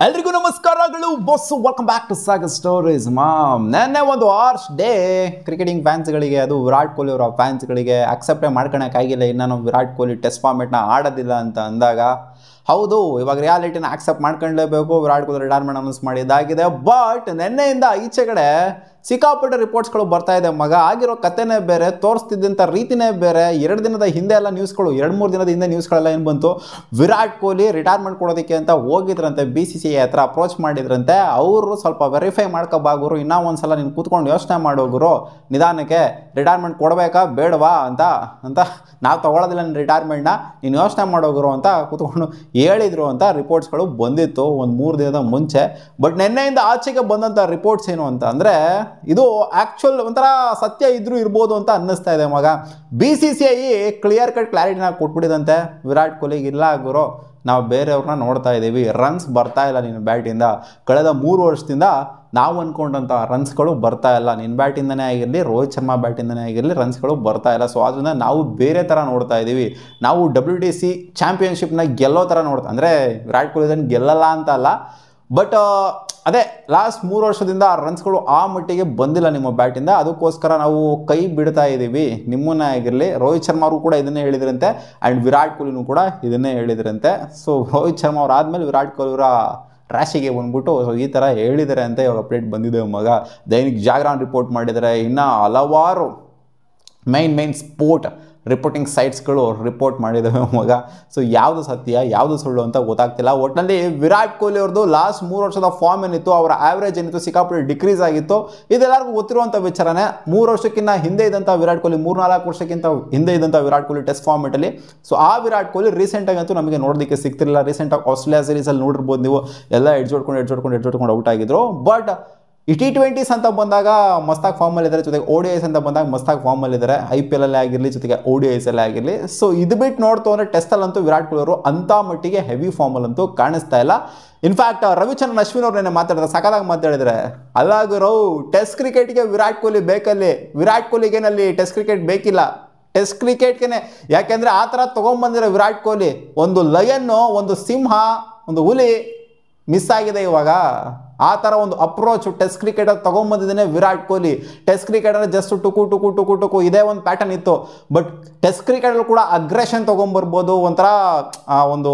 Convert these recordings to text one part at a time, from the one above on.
ಎಲ್ರಿಗೂ ನಮಸ್ಕಾರಗಳು boss, welcome back to Sagar stories. ನೆನ್ನೆ ಒಂದು ಹಾರ್ಶ್ ಡೇ ಕ್ರಿಕೆಟಿಂಗ್ ಫ್ಯಾನ್ಸ್ಗಳಿಗೆ, ಅದು ವಿರಾಟ್ ಕೊಹ್ಲಿ ಅವರ ಫ್ಯಾನ್ಸ್ಗಳಿಗೆ ಅಕ್ಸೆಪ್ಟೇ ಮಾಡ್ಕೊಳಕ್ಕಾಗಿಲ್ಲ. ಇನ್ನು ವಿರಾಟ್ ಕೊಹ್ಲಿ ಟೆಸ್ಟ್ ಫಾರ್ಮೆಟ್ನ ಆಡೋದಿಲ್ಲ ಅಂತ ಅಂದಾಗ, ಹೌದು ಇವಾಗ ರಿಯಾಲಿಟಿನ ಆಕ್ಸೆಪ್ಟ್ ಮಾಡ್ಕೊಳ್ಳೇಬೇಕು. ವಿರಾಟ್ ಕೊಹ್ಲಿ ರಿಟೈರ್ಮೆಂಟ್ ಅನೌನ್ಸ್ ಮಾಡಿದ್ದಾಗಿದೆ. ಬಟ್ ನೆನ್ನೆಯಿಂದ ಈಚೆ ಕಡೆ ಸಿಕ್ಕಾಪಟ್ಟೆ ರಿಪೋರ್ಟ್ಸ್ಗಳು ಬರ್ತಾ ಇದೆ. ಆಗಿರೋ ಕಥೆನೇ ಬೇರೆ, ತೋರಿಸ್ತಿದ್ದಂಥ ರೀತಿನೇ ಬೇರೆ. 2 ದಿನದ ಹಿಂದೆ ಎಲ್ಲ ನ್ಯೂಸ್ಗಳು, 2-3 ದಿನದ ಹಿಂದೆ ನ್ಯೂಸ್ಗಳೆಲ್ಲ ಏನು ಬಂತು, ವಿರಾಟ್ ಕೊಹ್ಲಿ ರಿಟೈರ್ಮೆಂಟ್ ಕೊಡೋದಕ್ಕೆ ಅಂತ ಹೋಗಿದ್ರಂತೆ, BCCI ಹತ್ರ ಅಪ್ರೋಚ್ ಮಾಡಿದ್ರಂತೆ. ಅವರು ಸ್ವಲ್ಪ ವೆರಿಫೈ ಮಾಡ್ಕೋಬಾಗುರು, ಇನ್ನೂ ಒಂದ್ಸಲ ನೀನು ಕೂತ್ಕೊಂಡು ಯೋಚನೆ ಮಾಡೋಗುರು, ನಿಧಾನಕ್ಕೆ ರಿಟೈರ್ಮೆಂಟ್ ಕೊಡಬೇಕಾ ಬೇಡವಾ ಅಂತ ನಾವು ತೊಗೊಳೋದಿಲ್ಲ ನನ್ನ ರಿಟೈರ್ಮೆಂಟ್ನ, ನೀನು ಯೋಚನೆ ಮಾಡೋಗುರು ಅಂತ ಕೂತ್ಕೊಂಡು ಹೇಳಿದರು ಅಂತ ರಿಪೋರ್ಟ್ಸ್ಗಳು ಬಂದಿತ್ತು ಒಂದು 3 ದಿನದ ಮುಂಚೆ. ಬಟ್ ನಿನ್ನೆಯಿಂದ ಆಚೆಗೆ ಬಂದಂಥ ರಿಪೋರ್ಟ್ಸ್ ಏನು ಅಂತ ಅಂದರೆ, ಇದು ಆ್ಯಕ್ಚುಲ್ ಒಂಥರ ಸತ್ಯ ಇದ್ರೂ ಇರ್ಬೋದು ಅಂತ ಅನ್ನಿಸ್ತಾ ಇದೆ. BCCI ಕ್ಲಿಯರ್ ಕಟ್ ಕ್ಲಾರಿಟಿನ ಕೊಟ್ಬಿಟ್ಟಿದಂತೆ, ವಿರಾಟ್ ಕೊಹ್ಲಿಗೆ ಇಲ್ಲ ಗುರು, ನಾವು ಬೇರೆಯವ್ರನ್ನ ನೋಡ್ತಾ ಇದ್ದೀವಿ, ರನ್ಸ್ ಬರ್ತಾ ಇಲ್ಲ ನಿನ್ನ ಬ್ಯಾಟಿಂದ, ಕಳೆದ 3 ವರ್ಷದಿಂದ ನಾವು ಅಂದ್ಕೊಂಡಂಥ ರನ್ಸ್ಗಳು ಬರ್ತಾ ಇಲ್ಲ, ನಿನ್ನ ಬ್ಯಾಟಿಂದನೇ ಆಗಿರಲಿ, ರೋಹಿತ್ ಶರ್ಮಾ ಬ್ಯಾಟಿಂದನೇ ಆಗಿರಲಿ, ರನ್ಸ್ಗಳು ಬರ್ತಾ ಇಲ್ಲ. ಸೊ ಅದರಿಂದ ನಾವು ಬೇರೆ ಥರ ನೋಡ್ತಾ ಇದ್ದೀವಿ, ನಾವು WTC ಚಾಂಪಿಯನ್ಶಿಪ್ನ ಗೆಲ್ಲೋ ಥರ ನೋಡ್ತಾ, ಅಂದರೆ ವಿರಾಟ್ ಕೊಹ್ಲಿ ಇದನ್ನು ಗೆಲ್ಲಲ್ಲ ಅಂತ ಅಲ್ಲ, ಬಟ್ ಅದೇ ಲಾಸ್ಟ್ 3 ವರ್ಷದಿಂದ ರನ್ಸ್ಗಳು ಆ ಮಟ್ಟಿಗೆ ಬಂದಿಲ್ಲ ನಿಮ್ಮ ಬ್ಯಾಟಿಂದ, ಅದಕ್ಕೋಸ್ಕರ ನಾವು ಕೈ ಬಿಡ್ತಾ ಇದ್ದೀವಿ. ನಿಮ್ಮನ್ನೇ ಆಗಿರಲಿ, ರೋಹಿತ್ ಶರ್ಮಾ ಅವರು ಕೂಡ ಇದನ್ನೇ ಹೇಳಿದ್ರಂತೆ, ಆ್ಯಂಡ್ ವಿರಾಟ್ ಕೊಹ್ಲಿನೂ ಕೂಡ ಇದನ್ನೇ ಹೇಳಿದ್ರಂತೆ. ಸೊ ರೋಹಿತ್ ಶರ್ಮಾ ಅವ್ರು ಆದಮೇಲೆ ವಿರಾಟ್ ಕೊಹ್ಲಿ ಅವರ ರಾಶಿಗೆ ಬಂದ್ಬಿಟ್ಟು ಸೊ ಈ ಥರ ಹೇಳಿದ್ದಾರೆ ಅಂತ ಇವಾಗ ಅಪ್ಡೇಟ್ ಬಂದಿದೆ. ದೈನಿಕ್ ಜಾಗರಣ ರಿಪೋರ್ಟ್ ಮಾಡಿದ್ದಾರೆ, ಇನ್ನು ಹಲವಾರು ಮೈನ್ ಸ್ಪೋರ್ಟ್ ರಿಪೋರ್ಟಿಂಗ್ ಸೈಟ್ಸ್ಗಳು ರಿಪೋರ್ಟ್ ಮಾಡಿದ್ದಾವೆ. ಸೊ ಯಾವುದು ಸತ್ಯ ಯಾವುದು ಸುಳ್ಳು ಅಂತ ಗೊತ್ತಾಗ್ತಿಲ್ಲ. ಒಟ್ಟಿನಲ್ಲಿ ವಿರಾಟ್ ಕೊಹ್ಲಿ ಅವ್ರದ್ದು ಲಾಸ್ಟ್ 3 ವರ್ಷದ ಫಾರ್ಮ್ ಏನಿತ್ತು, ಅವರ ಆವ್ರೇಜ್ ಏನಿತ್ತು, ಸಿಕ್ಕಾಪಟ್ಟೆ ಡಿಕ್ರೀಸ್ ಆಗಿತ್ತು. ಇದೆಲ್ಲರಿಗೂ ಗೊತ್ತಿರುವಂಥ ವಿಚಾರನೇ. 3 ವರ್ಷಕ್ಕಿಂತ ಹಿಂದೆ ಇದ್ದಂಥ ವಿರಾಟ್ ಕೊಹ್ಲಿ, 3-4 ವರ್ಷಕ್ಕಿಂತ ಹಿಂದೆ ಇದ್ದಂಥ ವಿರಾಟ್ ಕೊಹ್ಲಿ ಟೆಸ್ಟ್ ಫಾರ್ಮೆಟಲ್ಲಿ. ಸೊ ಆ ವಿರಾಟ್ ಕೊಹ್ಲಿ ರೀಸೆಂಟಾಗಿ ಅಂತೂ ನಮಗೆ ನೋಡೋದಕ್ಕೆ ಸಿಗ್ತಿರಲಿಲ್ಲ. ರೀಸೆಂಟಾಗಿ ಆಸ್ಟ್ರೇಲಿಯಾ ಸೀರೀಸಲ್ಲಿ ನೋಡಿರ್ಬೋದು ನೀವು, ಎಲ್ಲ ಎಡ್ಜೋಡ್ಕೊಂಡು ಔಟ್ ಆಗಿದ್ರು. ಬಟ್ ಈ T20s ಅಂತ ಬಂದಾಗ ಮಸ್ತಾಗಿ ಫಾರ್ಮಲ್ಲಿದ್ದಾರೆ, ಜೊತೆಗೆ ODIs ಅಂತ ಬಂದಾಗ ಮಸ್ತಾಗಿ ಫಾರ್ಮಲ್ಲಿದ್ದಾರೆ, IPL ಅಲ್ಲೇ ಆಗಿರಲಿ, ಜೊತೆಗೆ ODIs ಅಲ್ಲೇ ಆಗಿರಲಿ. ಸೊ ಇದು ಬಿಟ್ಟು ನೋಡ್ತು ಅಂದರೆ ಟೆಸ್ಟಲ್ಲಂತೂ ವಿರಾಟ್ ಕೊಹ್ಲಿ ಅವರು ಅಂಥ ಮಟ್ಟಿಗೆ ಹೆವಿ ಫಾರ್ಮಲ್ಲಂತೂ ಕಾಣಿಸ್ತಾ ಇಲ್ಲ. ಇನ್ಫ್ಯಾಕ್ಟ್ ರವಿಚಂದ್ರನ್ ಅಶ್ವಿನ್ ಅವ್ರು ನೆನ್ನೆ ಮಾತಾಡಿದ್ರೆ, ಸಖತ್ತಾಗಿ ಮಾತಾಡಿದರೆ, ಅಲ್ಲಾಗಿರೋ ಟೆಸ್ಟ್ ಕ್ರಿಕೆಟ್ಗೆ ವಿರಾಟ್ ಕೊಹ್ಲಿ ಬೇಕಲ್ಲಿ, ವಿರಾಟ್ ಕೊಹ್ಲಿಗೇನಲ್ಲಿ ಟೆಸ್ಟ್ ಕ್ರಿಕೆಟ್ ಬೇಕಿಲ್ಲ, ಟೆಸ್ಟ್ ಕ್ರಿಕೆಟ್ಗೆ. ಯಾಕೆಂದರೆ ಆ ಥರ ತೊಗೊಂಬಂದಿರೋ ವಿರಾಟ್ ಕೊಹ್ಲಿ, ಒಂದು ಲಯನ್ನು, ಒಂದು ಸಿಂಹ, ಒಂದು ಹುಲಿ ಮಿಸ್ ಆಗಿದೆ ಇವಾಗ. ಆ ಥರ ಒಂದು ಅಪ್ರೋಚ್ ಟೆಸ್ಟ್ ಕ್ರಿಕೆಟಲ್ಲಿ ತೊಗೊಂಬಂದಿದ್ದೇನೆ ವಿರಾಟ್ ಕೊಹ್ಲಿ. ಟೆಸ್ಟ್ ಕ್ರಿಕೆಟಲ್ಲಿ ಜಸ್ಟ್ ಟುಕು ಇದೇ ಒಂದು ಪ್ಯಾಟರ್ನ್ ಇತ್ತು. ಬಟ್ ಟೆಸ್ಟ್ ಕ್ರಿಕೆಟಲ್ಲಿ ಕೂಡ ಅಗ್ರೆಷನ್ ತೊಗೊಂಬರ್ಬೋದು, ಒಂಥರ ಒಂದು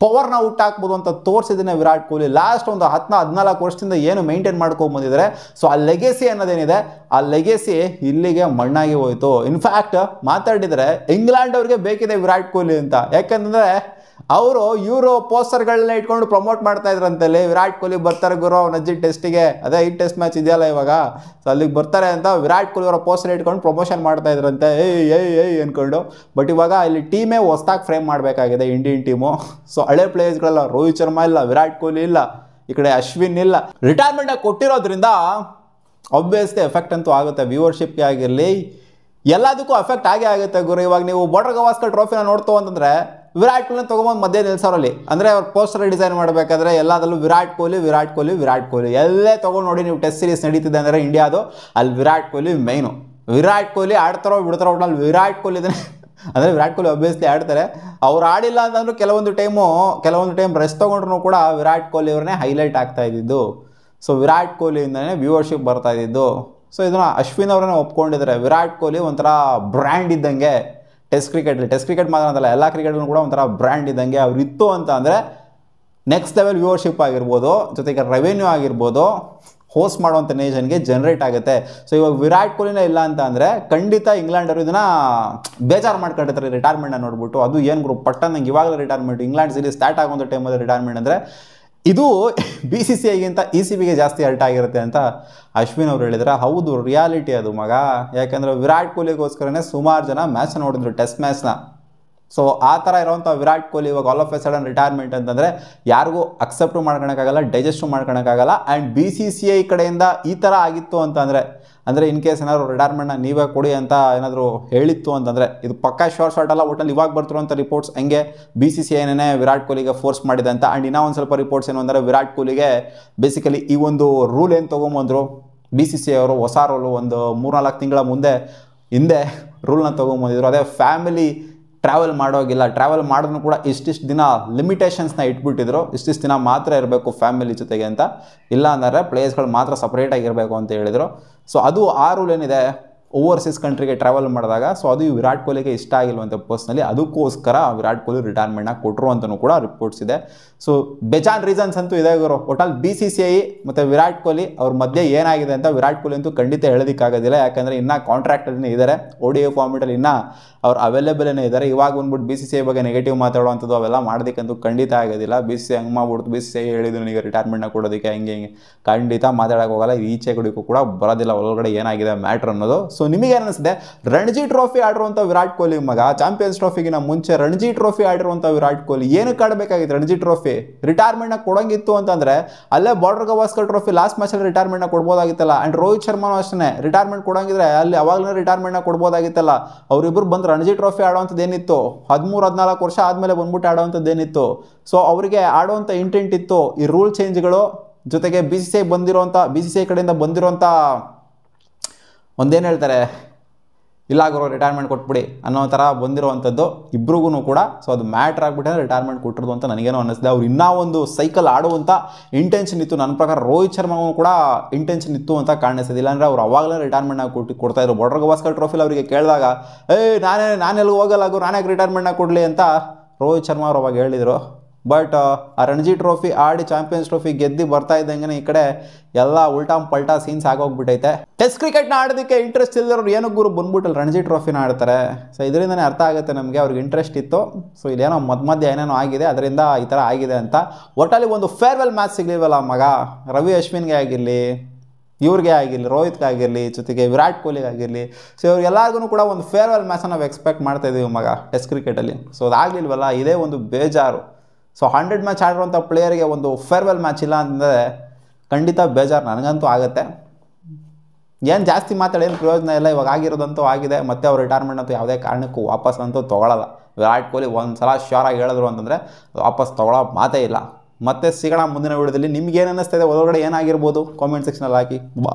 ಪವರ್ನ ಹುಟ್ಟಾಕ್ಬೋದು ಅಂತ ತೋರಿಸಿದ್ದೇನೆ ವಿರಾಟ್ ಕೊಹ್ಲಿ. ಲಾಸ್ಟ್ ಒಂದು 14 ವರ್ಷದಿಂದ ಏನು ಮೇಂಟೈನ್ ಮಾಡ್ಕೊಂಬಂದಿದ್ದಾರೆ. ಸೊ ಆ ಲೆಗೆಸಿ ಅನ್ನೋದೇನಿದೆ, ಆ ಲೆಗೆಸಿ ಇಲ್ಲಿಗೆ ಮಣ್ಣಾಗಿ ಹೋಯಿತು. ಇನ್ಫ್ಯಾಕ್ಟ್ ಮಾತಾಡಿದರೆ ಇಂಗ್ಲೆಂಡ್ ಅವ್ರಿಗೆ ಬೇಕಿದೆ ವಿರಾಟ್ ಕೊಹ್ಲಿ ಅಂತ. ಯಾಕಂದರೆ ಇವರು ಪೋಸ್ಟರ್ಗಳನ್ನ ಇಟ್ಕೊಂಡು ಪ್ರಮೋಟ್ ಮಾಡ್ತಾ ಇದ್ರಂತಲ್ಲಿ, ವಿರಾಟ್ ಕೊಹ್ಲಿ ಬರ್ತಾರೆ ಗುರು ಅವನ ಅಜ್ಜಿ ಟೆಸ್ಟಿಗೆ, ಅದೇ ಈ ಟೆಸ್ಟ್ ಮ್ಯಾಚ್ ಇದೆಯಲ್ಲ ಇವಾಗ, ಸೊ ಅಲ್ಲಿಗೆ ಬರ್ತಾರೆ ಅಂತ ವಿರಾಟ್ ಕೊಹ್ಲಿ ಅವರ ಪೋಸ್ಟರ್ ಇಟ್ಕೊಂಡು ಪ್ರಮೋಷನ್ ಮಾಡ್ತಾ ಇದ್ರಂತೆ, ಏಯ್ ಅಂದ್ಕೊಂಡು. ಬಟ್ ಇವಾಗ ಇಲ್ಲಿ ಟೀಮೇ ಹೊಸ್ದಾಗಿ ಫ್ರೇಮ್ ಮಾಡಬೇಕಾಗಿದೆ, ಇಂಡಿಯನ್ ಟೀಮು. ಸೊ ಹಳೆ ಪ್ಲೇಯರ್ಸ್ಗಳೆಲ್ಲ, ರೋಹಿತ್ ಶರ್ಮಾ ಇಲ್ಲ, ವಿರಾಟ್ ಕೊಹ್ಲಿ ಇಲ್ಲ, ಈ ಕಡೆ ಅಶ್ವಿನ್ ಇಲ್ಲ, ರಿಟೈರ್ಮೆಂಟ್ ಕೊಟ್ಟಿರೋದ್ರಿಂದ ಆಬ್ವಿಯಸ್ಲಿ ಎಫೆಕ್ಟ್ ಅಂತೂ ಆಗುತ್ತೆ. ವ್ಯೂವರ್ಶಿಪ್ಗೆ ಆಗಿರಲಿ, ಎಲ್ಲದಕ್ಕೂ ಎಫೆಕ್ಟ್ ಆಗೇ ಆಗುತ್ತೆ ಗುರು. ಇವಾಗ ನೀವು ಬಾರ್ಡರ್ ಗವಾಸ್ಕರ್ ಟ್ರೋಫಿನ ನೋಡ್ತು ಅಂತಂದರೆ, ವಿರಾಟ್ ಕೊಹ್ಲಿ ತೊಗೊಂಬಂದು ಮಧ್ಯೆ ನಿಲ್ಸೋರಲ್ಲಿ, ಅಂದರೆ ಅವ್ರು ಪೋಸ್ಟರ್ ಡಿಸೈನ್ ಮಾಡಬೇಕಾದ್ರೆ ಎಲ್ಲದರಲ್ಲೂ ವಿರಾಟ್ ಕೊಹ್ಲಿ ಎಲ್ಲೇ ತೊಗೊಂಡು ನೋಡಿ. ನೀವು ಟೆಸ್ಟ್ ಸೀರೀಸ್ ನಡೀತಿದೆ ಅಂದರೆ ಇಂಡಿಯಾದು, ಅಲ್ಲಿ ವಿರಾಟ್ ಕೊಹ್ಲಿ ಮೈನು. ವಿರಾಟ್ ಕೊಹ್ಲಿ ಆಡ್ತಾರೋ ಬಿಡ್ತಾರೋ ಒಟ್ಟಲ್ಲಿ ವಿರಾಟ್ ಕೊಹ್ಲಿ ಇದನ್ನೇ, ಅಂದರೆ ವಿರಾಟ್ ಕೊಹ್ಲಿ ಆಬ್ವಿಯಸ್ಲಿ ಆಡ್ತಾರೆ. ಅವ್ರು ಆಡಿಲ್ಲ ಅಂತಂದ್ರೂ ಕೆಲವೊಂದು ಟೈಮ್ ರೆಸ್ಟ್ ತೊಗೊಂಡ್ರು ಕೂಡ ವಿರಾಟ್ ಕೊಹ್ಲಿ ಅವ್ರನ್ನೇ ಹೈಲೈಟ್ ಆಗ್ತಾ ಇದ್ದಿದ್ದು. ಸೊ ವಿರಾಟ್ ಕೊಹ್ಲಿಯಿಂದನೇ ವ್ಯೂವರ್ಶಿಪ್ ಬರ್ತಾ ಇದ್ದಿದ್ದು. ಸೊ ಇದನ್ನು ಅಶ್ವಿನ್ ಅವರನ್ನೇ ಒಪ್ಕೊಂಡಿದ್ದಾರೆ, ವಿರಾಟ್ ಕೊಹ್ಲಿ ಒಂಥರ ಬ್ರ್ಯಾಂಡ್ ಇದ್ದಂಗೆ ಟೆಸ್ಟ್ ಕ್ರಿಕೆಟ್ ಮಾತ್ರ ಅಂತಲ್ಲ, ಎಲ್ಲ ಕ್ರಿಕೆಟ್ಗೂ ಕೂಡ ಒಂಥರ ಬ್ರ್ಯಾಂಡ್ ಇದ್ದಂಗೆ ಅವ್ರು ಇತ್ತು ಅಂತ ಅಂದರೆ ನೆಕ್ಸ್ಟ್ ಲೆವೆಲ್ ವ್ಯೂವರ್ಶಿಪ್ ಆಗಿರ್ಬೋದು, ಜೊತೆಗೆ ರೆವೆನ್ಯೂ ಆಗಿರ್ಬೋದು, ಹೋಸ್ಟ್ ಮಾಡುವಂಥ ನೇಷನ್ಗೆ ಜನ್ರೇಟ್ ಆಗುತ್ತೆ. ಸೊ ಇವಾಗ ವಿರಾಟ್ ಕೊಹ್ಲಿನೇ ಇಲ್ಲ ಅಂತ ಅಂದರೆ ಖಂಡಿತ ಇಂಗ್ಲೆಂಡ್ ಅವರು ಇದನ್ನು ಬೇಜಾರು ಮಾಡ್ಕೊಂಡಿರ್ತಾರೆ ರಿಟೈರ್ಮೆಂಟ್ನ ನೋಡ್ಬಿಟ್ಟು. ಅದು ಏನು ಗ್ರೂಪ್ ಪಟ್ಟಂಗೆ ಇವಾಗಲೇ ರಿಟೈರ್ಮೆಂಟ್, ಇಂಗ್ಲೆಂಡ್ ಸೀರೀಸ್ ಸ್ಟಾರ್ಟ್ ಆಗುವಂಥ ಟೈಮಲ್ಲಿ ರಿಟೈರ್ಮೆಂಟ್ ಅಂದರೆ ಇದು BCCIಗಿಂತ ECBಗೆ ಜಾಸ್ತಿ ಹರ್ಟ್ ಆಗಿರುತ್ತೆ ಅಂತ ಅಶ್ವಿನ್ ಅವರು ಹೇಳಿದರೆ. ಹೌದು, ರಿಯಾಲಿಟಿ ಅದು ಯಾಕಂದರೆ ವಿರಾಟ್ ಕೊಹ್ಲಿಗೋಸ್ಕರನೇ ಸುಮಾರು ಜನ ಮ್ಯಾಚ್ ನೋಡಿದ್ರು, ಟೆಸ್ಟ್ ಮ್ಯಾಚ್ನ. ಸೊ ಆ ಥರ ಇರೋವಂಥ ವಿರಾಟ್ ಕೊಹ್ಲಿ ಇವಾಗ all of A sudden retirement ಅಂತಂದರೆ ಯಾರಿಗೂ ಅಕ್ಸೆಪ್ಟು ಮಾಡ್ಕೊಳಕ್ಕಾಗಲ್ಲ, ಡೈಜೆಸ್ಟು ಮಾಡ್ಕೊಳಕ್ಕಾಗಲ್ಲ. ಆ್ಯಂಡ್ BCCI ಕಡೆಯಿಂದ ಈ ಥರ ಆಗಿತ್ತು ಅಂತಂದರೆ, ಇನ್ ಕೇಸ್ ಏನಾದರೂ ರಿಟೈರ್ಮೆಂಟ್ನ ನೀವೇ ಕೊಡಿ ಅಂತ ಏನಾದರೂ ಹೇಳಿತ್ತು ಅಂತಂದರೆ, ಇದು ಪಕ್ಕಾ ಶಾರ್ಟ್ ಅಲ್ಲ. ಒಟ್ಟಲ್ಲಿ ಇವಾಗ ಬರ್ತಿರುವಂಥ ರಿಪೋರ್ಟ್ಸ್ ಹಂಗೆ BCCIನೇ ವಿರಾಟ್ ಕೊಹ್ಲಿಗೆ ಫೋರ್ಸ್ ಮಾಡಿದೆ ಅಂತ. ಆ್ಯಂಡ್ ಇನ್ನೂ ಒಂದು ಸ್ವಲ್ಪ ರಿಪೋರ್ಟ್ಸ್ ಏನು ಅಂದರೆ, ವಿರಾಟ್ ಕೊಹ್ಲಿಗೆ ಬೇಸಿಕಲಿ ಈ ಒಂದು ರೂಲ್ ಏನು ತೊಗೊಂಬಂದರು BCCI ಅವರು, ಹೊಸ ರೂಲು ಒಂದು 3-4 ತಿಂಗಳ ಹಿಂದೆ ರೂಲ್ನ ತೊಗೊಂಬಂದಿದ್ರು. ಅದೇ ಫ್ಯಾಮಿಲಿ ಟ್ರಾವೆಲ್ ಮಾಡೋಗಿಲ್ಲ, ಟ್ರಾವೆಲ್ ಮಾಡಿದ್ರು ಕೂಡ ಇಷ್ಟಿಷ್ಟು ದಿನ ಲಿಮಿಟೇಷನ್ಸ್ನ ಇಟ್ಬಿಟ್ಟಿದ್ರು, ಇಷ್ಟಿಷ್ಟು ದಿನ ಮಾತ್ರ ಇರಬೇಕು ಫ್ಯಾಮಿಲಿ ಜೊತೆಗೆ ಅಂತ, ಇಲ್ಲ ಅಂದರೆ ಪ್ಲೇಸ್ಗಳು ಮಾತ್ರ ಸಪ್ರೇಟಾಗಿರಬೇಕು ಅಂತ ಹೇಳಿದರು. ಸೊ ಅದು ಆ ರೂಲ್ ಏನಿದೆ ಓವರ್ಸೀಸ್ ಕಂಟ್ರಿಗೆ ಟ್ರಾವೆಲ್ ಮಾಡಿದಾಗ, ಸೊ ಅದು ವಿರಾಟ್ ಕೊಹ್ಲಿಗೆ ಇಷ್ಟ ಆಗಿಲ್ವಂತೆ ಪರ್ಸ್ನಲಿ, ಅದಕ್ಕೋಸ್ಕರ ವಿರಾಟ್ ಕೊಹ್ಲಿ ರಿಟೈರ್ಮೆಂಟ್ನ ಕೊಟ್ಟರು ಅಂತಲೂ ಕೂಡ ರಿಪೋರ್ಟ್ಸ್ ಇದೆ. ಸೊ ಬೇಜಾನ್ ರೀಸನ್ಸ್ ಅಂತೂ ಇದೆ ಗುರು. ಒಟ್ಟಲ್ಲಿ BCCI ಮತ್ತು ವಿರಾಟ್ ಕೊಹ್ಲಿ ಅವ್ರ ಮಧ್ಯೆ ಏನಾಗಿದೆ ಅಂತ ವಿರಾಟ್ ಕೊಹ್ಲಿ ಅಂತೂ ಖಂಡಿತ ಹೇಳೋದಕ್ಕಾಗೋದಿಲ್ಲ, ಯಾಕಂದರೆ ಇನ್ನೂ ಕಾಂಟ್ರಾಕ್ಟಲ್ಲಿ ಇದ್ದಾರೆ, ODI ಫಾರ್ಮೆಟಲ್ಲಿ ಇನ್ನೂ ಅವ್ರು ಅವೈಲೇಬಲೇ ಇದ್ದಾರೆ. ಇವಾಗ ಬಂದ್ಬಿಟ್ಟು BCCI ಬಗ್ಗೆ ನೆಗೆಟಿವ್ ಮಾತಾಡುವಂಥದ್ದು ಅವೆಲ್ಲ ಮಾಡೋದಕ್ಕಂತೂ ಖಂಡಿತ ಆಗೋದಿಲ್ಲ. BCCI ಹಂಗೆ ಮಾಡ್ಬಿಡ್ತು, BCCI ಹೇಳಿದ್ರು ನನಗೆ ರಿಟೈರ್ಮೆಂಟ್ನ ಕೊಡೋದಕ್ಕೆ ಹಿಂಗೆ ಖಂಡಿತ ಮಾತಾಡೋಕೆ ಹೋಗಲ್ಲ, ಈಚೆ ಕಡೆಗೂ ಕೂಡ ಬರೋದಿಲ್ಲ ಒಳಗಡೆ ಏನಾಗಿದೆ ಮ್ಯಾಟ್ರ್ ಅನ್ನೋದು. ಸೊ ನಿಮಗೇನು ಅನಿಸಿದೆ? ರಣಜಿ ಟ್ರೋಫಿ ಆಡಿರುವಂಥ ವಿರಾಟ್ ಕೊಹ್ಲಿ ಮಗ, ಚಾಂಪಿಯನ್ಸ್ ಟ್ರೋಫಿಗಿನ ಮುಂಚೆ ರಣಜಿ ಟ್ರೋಫಿ ಆಡಿರುವಂಥ ವಿರಾಟ್ ಕೊಹ್ಲಿ ಏನಕ್ಕೆ ಆಡಬೇಕಾಗಿತ್ತು? ರಣಜಿ ಟ್ರೋಫಿ ರಿಟೈರ್ಮೆಂಟ್ನ ಕೊಡೋಂಗಿತ್ತು ಅಂತಂದರೆ ಅಲ್ಲೇ ಬಾರ್ಡರ್ ಗವಾಸ್ಕರ್ ಟ್ರೋಫಿ ಲಾಸ್ಟ್ ಮ್ಯಾಚಲ್ಲಿ ರಿಟೈರ್ಮೆಂಟ್ನ ಕೊಡ್ಬೋದಾಗಿತ್ತಲ್ಲ. ಆ್ಯಂಡ್ ರೋಹಿತ್ ಶರ್ಮಾನು ಅಷ್ಟೇ ರಿಟೈರ್ಮೆಂಟ್ ಕೊಡೋಂಗಿದ್ರೆ ಅಲ್ಲಿ ಅವಾಗಲೇ ರಿಟೈರ್ಮೆಂಟ್ನ ಕೊಡ್ಬೋದಾಗಿತ್ತಲ್ಲ. ಅವರಿಬ್ಬರು ಬಂದು ರಣಜಿ ಟ್ರೋಫಿ ಆಡೋವಂಥದ್ದು ಏನಿತ್ತು? 13-14 ವರ್ಷ ಆದಮೇಲೆ ಬಂದ್ಬಿಟ್ಟು ಆಡೋವಂಥದ್ದು ಏನಿತ್ತು? ಸೊ ಅವರಿಗೆ ಆಡೋವಂಥ ಇಂಟೆಂಟ್ ಇತ್ತು. ಈ ರೂಲ್ ಚೇಂಜ್ಗಳು ಜೊತೆಗೆ BCCI ಕಡೆಯಿಂದ ಬಂದಿರೋಂಥ ಒಂದೇನು ಹೇಳ್ತಾರೆ, ಇಲ್ಲ ಗುರು ರಿಟೈರ್ಮೆಂಟ್ ಕೊಟ್ಬಿಡಿ ಅನ್ನೋ ಥರ ಬಂದಿರೋವಂಥದ್ದು ಇಬ್ರಿಗೂ ಕೂಡ. ಸೊ ಅದು ಮ್ಯಾಟ್ರ್ ಆಗಿಬಿಟ್ಟೆ ರಿಟೈರ್ಮೆಂಟ್ ಕೊಟ್ಟಿರೋದು ಅಂತ ನನಗೇನೋ ಅನ್ನಿಸ್ದೆ. ಅವ್ರು ಇನ್ನೂ ಒಂದು ಸೈಕಲ್ ಆಡುವಂಥ ಇಂಟೆನ್ಷನ್ ಇತ್ತು. ನನ್ನ ಪ್ರಕಾರ ರೋಹಿತ್ ಶರ್ಮಾಗೂ ಕೂಡ ಇಂಟೆನ್ಷನ್ ಇತ್ತು ಅಂತ ಕಾಣಿಸ್ತದೆ. ಇಲ್ಲಾಂದರೆ ಅವ್ರು ಅವಾಗಲೇ ರಿಟೈರ್ಮೆಂಟ್ನ ಕೊಡ್ತಾಯಿದ್ರು. ಬಾರ್ಡರ್ ಗವಾಸ್ಕರ್ ಟ್ರೋಫಿಲಿ ಅವರಿಗೆ ಕೇಳಿದಾಗ ನಾನೆಲ್ಲೂ ಹೋಗಲ್ಲ ಗುರು, ನಾನೇ ರಿಟೈರ್ಮೆಂಟ್ನ ಕೊಡಲಿ ಅಂತ ರೋಹಿತ್ ಶರ್ಮಾ ಅವ್ರು ಅವಾಗ ಹೇಳಿದರು. ಬಟ್ ಆ ರಣಜಿ ಟ್ರೋಫಿ ಆಡಿ ಚಾಂಪಿಯನ್ಸ್ ಟ್ರೋಫಿ ಗೆದ್ದು ಬರ್ತಾ ಇದ್ದಂಗೆ ಈ ಕಡೆ ಎಲ್ಲ ಉಲ್ಟಾ ಪಲ್ಟಾ ಸೀನ್ಸ್ ಆಗೋಗ್ಬಿಟ್ಟೈತೆ. ಟೆಸ್ಟ್ ಕ್ರಿಕೆಟ್ನ ಆಡೋದಕ್ಕೆ ಇಂಟ್ರೆಸ್ಟ್ ಇಲ್ಲದವ್ರು ಏನೋ ಗುರು ಬಂದ್ಬಿಟ್ಟಲ್ಲಿ ರಣಜಿ ಟ್ರೋಫಿನ ಆಡ್ತಾರೆ. ಸೊ ಇದರಿಂದನೇ ಅರ್ಥ ಆಗುತ್ತೆ ನಮಗೆ ಅವ್ರಿಗೆ ಇಂಟ್ರೆಸ್ಟ್ ಇತ್ತು. ಸೊ ಇಲ್ಲೇನೋ ಮಧ್ಯ ಏನೇನೋ ಆಗಿದೆ, ಅದರಿಂದ ಈ ಥರ ಆಗಿದೆ ಅಂತ. ಒಟ್ಟಲ್ಲಿ ಒಂದು ಫೇರ್ವೆಲ್ ಮ್ಯಾಚ್ ಸಿಗಲಿವಲ್ಲ ಮಗ, ರವಿ ಅಶ್ವಿನ್ಗೆ ಆಗಿರಲಿ, ಇವ್ರಿಗೆ ಆಗಿರಲಿ, ರೋಹಿತ್ಗೆ ಆಗಿರಲಿ, ಜೊತೆಗೆ ವಿರಾಟ್ ಕೊಹ್ಲಿಗೆ ಆಗಿರಲಿ. ಸೊ ಇವ್ರಿಗೆಲ್ಲರಿಗೂ ಕೂಡ ಒಂದು ಫೇರ್ವೆಲ್ ಮ್ಯಾಚನ್ನು ನಾವು ಎಕ್ಸ್ಪೆಕ್ಟ್ ಮಾಡ್ತಾ ಇದ್ದೀವಿ ಮಗ ಟೆಸ್ಟ್ ಕ್ರಿಕೆಟಲ್ಲಿ. ಸೊ ಅದಾಗಲಿಲ್ವಲ್ಲ, ಇದೇ ಒಂದು ಬೇಜಾರು. ಸೊ 100 ಮ್ಯಾಚ್ ಆಡಿರೋಂಥ ಪ್ಲೇಯರ್ಗೆ ಒಂದು ಫೇರ್ವೆಲ್ ಮ್ಯಾಚ್ ಇಲ್ಲ ಅಂದರೆ ಖಂಡಿತ ಬೇಜಾರು ನನಗಂತೂ ಆಗುತ್ತೆ. ಏನು ಜಾಸ್ತಿ ಮಾತಾಡೇನು ಪ್ರಯೋಜನ ಇಲ್ಲ, ಇವಾಗ ಆಗಿರೋದಂತೂ ಆಗಿದೆ. ಮತ್ತು ಅವ್ರ ರಿಟೈರ್ಮೆಂಟ್ ಅಂತೂ ಯಾವುದೇ ಕಾರಣಕ್ಕೂ ವಾಪಸ್ ಅಂತೂ ತೊಗೊಳ್ಳಲ್ಲ. ವಿರಾಟ್ ಕೊಹ್ಲಿ ಒಂದು ಸಲ ಶ್ಯೂರಾಗಿ ಹೇಳಿದ್ರು ಅಂತಂದರೆ ವಾಪಸ್ ತೊಗೊಳ್ಳೋ ಮಾತೇ ಇಲ್ಲ. ಮತ್ತೆ ಸಿಗೋಣ ಮುಂದಿನ ವಿಡಿಯೋದಲ್ಲಿ. ನಿಮ್ಗೆ ಏನು ಅನ್ನಿಸ್ತಾ ಇದೆ, ಒಳಗಡೆ ಏನಾಗಿರ್ಬೋದು ಕಾಮೆಂಟ್ ಸೆಕ್ಷನಲ್ಲಿ ಹಾಕಿ. ಬಾ.